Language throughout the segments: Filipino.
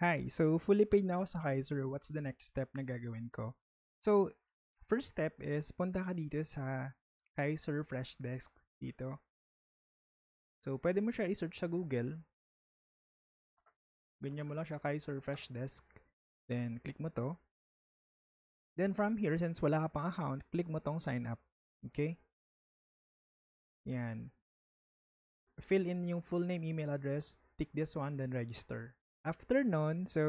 Hi, so fully paid na ako sa Kaiser. What's the next step na gagawin ko? So, first step is punta ka dito sa Kaiser Fresh Desk dito. So, pwede mo siya i-search sa Google. Ganyan mo lang siya, Kaiser Fresh Desk. Then, click mo to. Then, from here, since wala ka pang account, click mo tong sign up. Okay? Yan. Fill in yung full name, email address, tick this one, then register. After nun, so,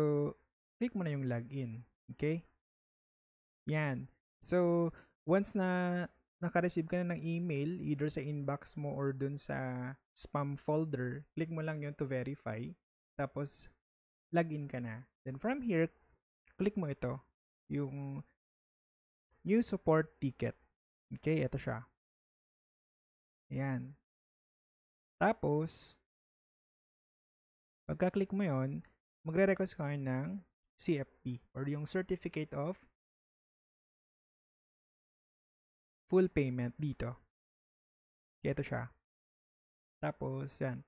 click mo na yung login. Okay? Yan. So, once na naka-receive ka na ng email, either sa inbox mo or dun sa spam folder, click mo lang yun to verify. Tapos, login ka na. Then from here, click mo ito. Yung new support ticket. Okay, ito siya. Ayan. Tapos, pagka-click mo yon, magre-request ka ng CFP or yung Certificate of Full Payment dito. Okay, ito siya. Tapos, yan.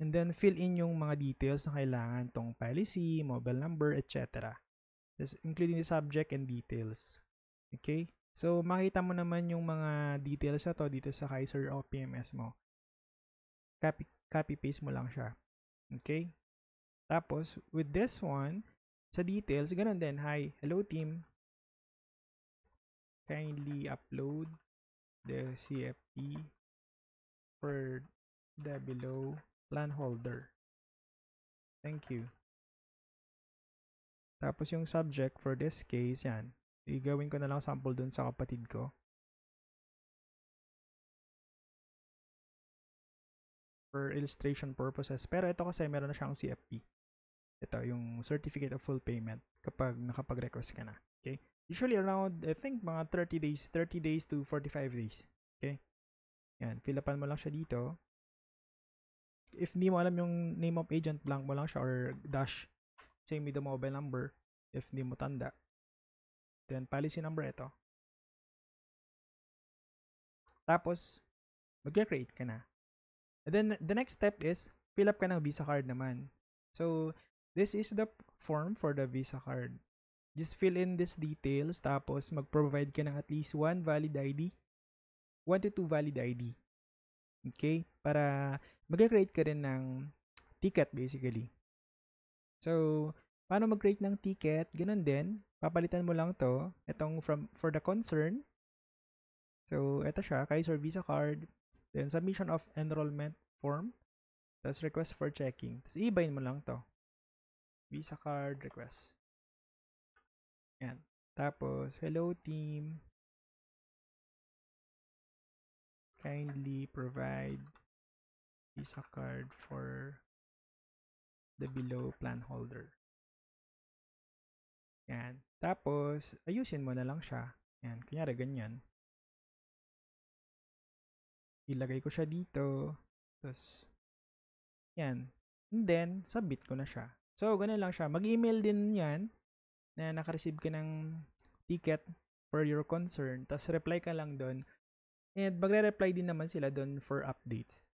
And then, fill in yung mga details na kailangan, tong policy, mobile number, etc. Including the subject and details. Okay? So, makita mo naman yung mga details na to dito sa Kaiser OPMS mo. Copy-paste mo lang siya. Okay? Tapos, with this one, sa details, ganun din. Hi, hello team. Kindly upload the CFP for the below plan holder. Thank you. Tapos yung subject for this case, yan. Igawin ko na lang sample dun sa kapatid ko. For illustration purposes. Pero ito kasi meron na siyang CFP. Ito, yung Certificate of Full Payment kapag nakapag-request ka na. Okay? Usually around, I think, mga 30 days to 45 days. Okay? Yan. Fill upan mo lang siya dito. If hindi mo alam yung name of agent, blank mo lang siya or dash. Same with the mobile number. If hindi mo tanda. Then, policy number ito. Tapos, mag-create ka na. And then, the next step is, fill up ka ng Visa card naman. So, this is the form for the Visa card. Just fill in these details, tapos mag-provide ka ng at least 1 valid ID, 1 to 2 valid ID. Okay? Para mag-create ka rin ng ticket basically. So, paano mag-create ng ticket? Ganun din. Papalitan mo lang to. Itong for the concern. So, ito siya. Kaiser Visa card. Then, submission of enrollment form. Tapos, request for checking. Tapos, i-bind mo lang to. Visa card request. Yan. Tapos, hello team. Kindly provide Visa card for the below plan holder. Yan. Tapos, ayusin mo na lang siya. Yan. Kunyari, ganyan. Ilagay ko siya dito. Tapos, yan. And then, submit ko na siya. So, ganun lang siya. Mag-email din yan na naka-receive ka ng ticket for your concern. Tapos, reply ka lang doon. And magre-reply din naman sila doon for updates.